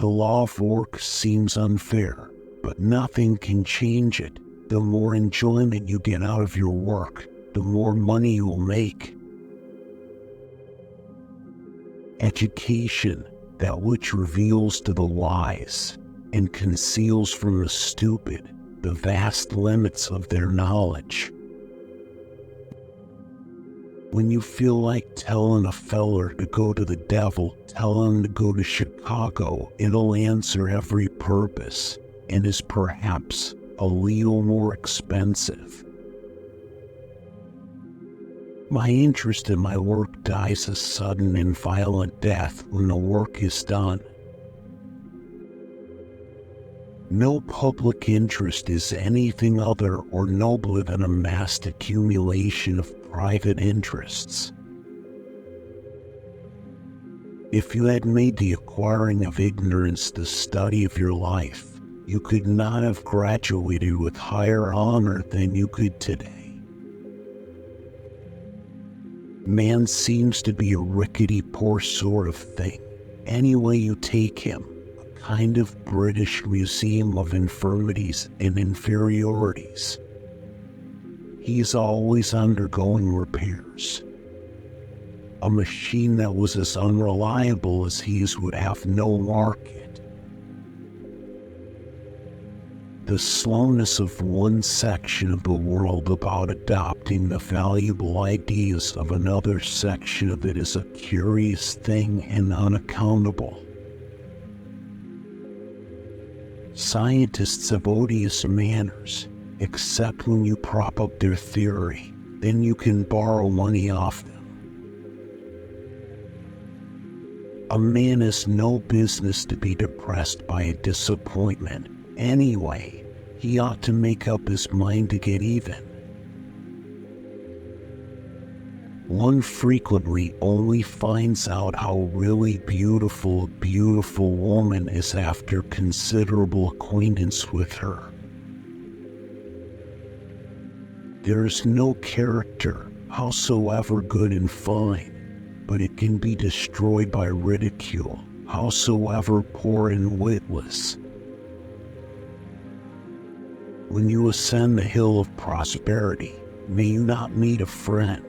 The law of work seems unfair, but nothing can change it. The more enjoyment you get out of your work, the more money you will make. Education, that which reveals to the wise and conceals from the stupid the vast limits of their knowledge. When you feel like telling a feller to go to the devil, tell him to go to Chicago. It'll answer every purpose and is perhaps a little more expensive. My interest in my work dies a sudden and violent death when the work is done. No public interest is anything other or nobler than a massed accumulation of private interests. If you had made the acquiring of ignorance the study of your life, you could not have graduated with higher honor than you could today. Man seems to be a rickety, poor sort of thing. Any way you take him, a kind of British museum of infirmities and inferiorities. He's always undergoing repairs. A machine that was as unreliable as his would have no market. The slowness of one section of the world about adopting the valuable ideas of another section of it is a curious thing and unaccountable. Scientists have odious manners, except when you prop up their theory. Then you can borrow money off them. A man has no business to be depressed by a disappointment. Anyway, he ought to make up his mind to get even. One frequently only finds out how really beautiful a beautiful woman is after considerable acquaintance with her. There is no character, howsoever good and fine, but it can be destroyed by ridicule, howsoever poor and witless. When you ascend the hill of prosperity, may you not meet a friend.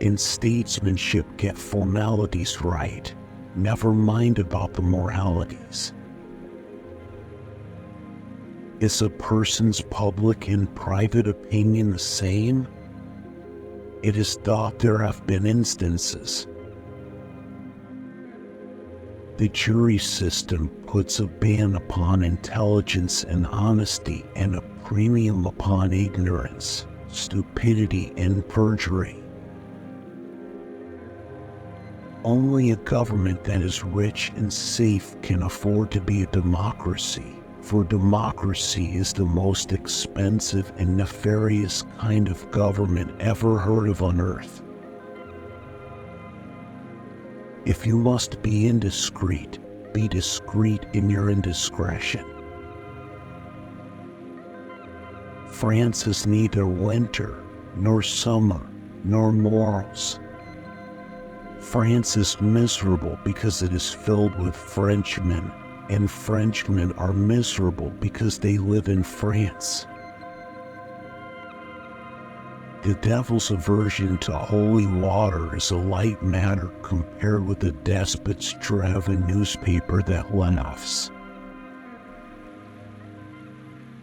In statesmanship, get formalities right, never mind about the moralities. Is a person's public and private opinion the same? It is thought there have been instances. The jury system puts a ban upon intelligence and honesty and a premium upon ignorance, stupidity, and perjury. Only a government that is rich and safe can afford to be a democracy, for democracy is the most expensive and nefarious kind of government ever heard of on earth. If you must be indiscreet, be discreet in your indiscretion. France is neither winter, nor summer, nor morals. France is miserable because it is filled with Frenchmen, and Frenchmen are miserable because they live in France. The devil's aversion to holy water is a light matter compared with the despot's dread of a newspaper that laughs.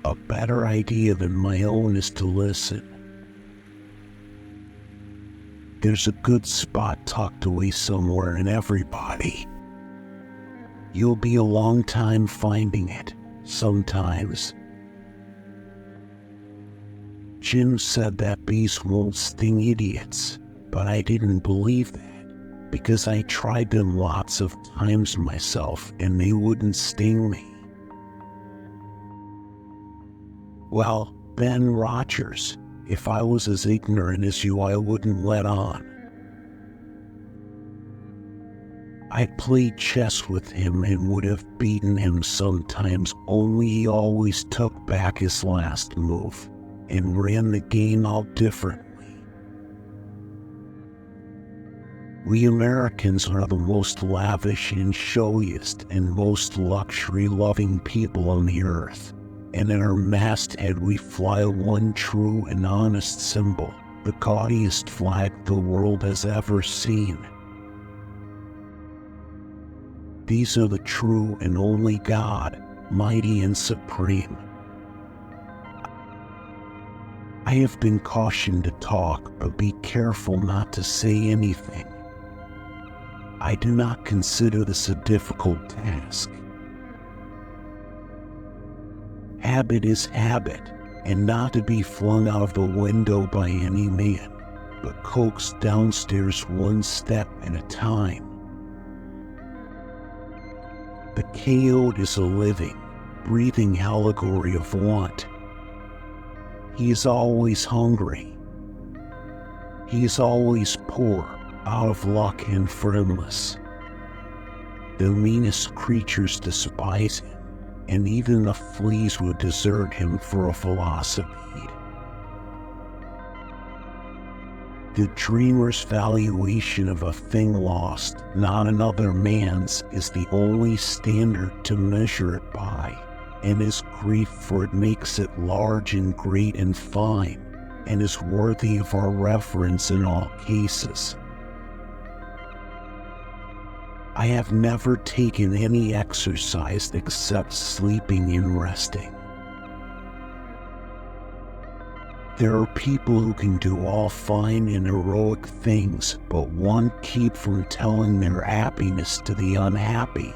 A better idea than my own is to listen. There's a good spot tucked away somewhere in everybody. You'll be a long time finding it, sometimes. Jim said that bees won't sting idiots, but I didn't believe that, because I tried them lots of times myself and they wouldn't sting me. Well, Ben Rogers, if I was as ignorant as you, I wouldn't let on. I played chess with him and would have beaten him sometimes, only he always took back his last move and ran the game out differently. We Americans are the most lavish and showiest and most luxury-loving people on the earth. And in our masthead we fly one true and honest symbol, the gaudiest flag the world has ever seen. These are the true and only God, mighty and supreme. I have been cautioned to talk, but be careful not to say anything. I do not consider this a difficult task. Habit is habit, and not to be flung out of the window by any man, but coaxed downstairs one step at a time. The coyote is a living, breathing allegory of want. He is always hungry. He is always poor, out of luck and friendless. The meanest creatures despise him, and even the fleas would desert him for a philosophy. The dreamer's valuation of a thing lost, not another man's, is the only standard to measure it by, and his grief for it makes it large and great and fine, and is worthy of our reverence in all cases. I have never taken any exercise except sleeping and resting. There are people who can do all fine and heroic things, but one keep from telling their happiness to the unhappy.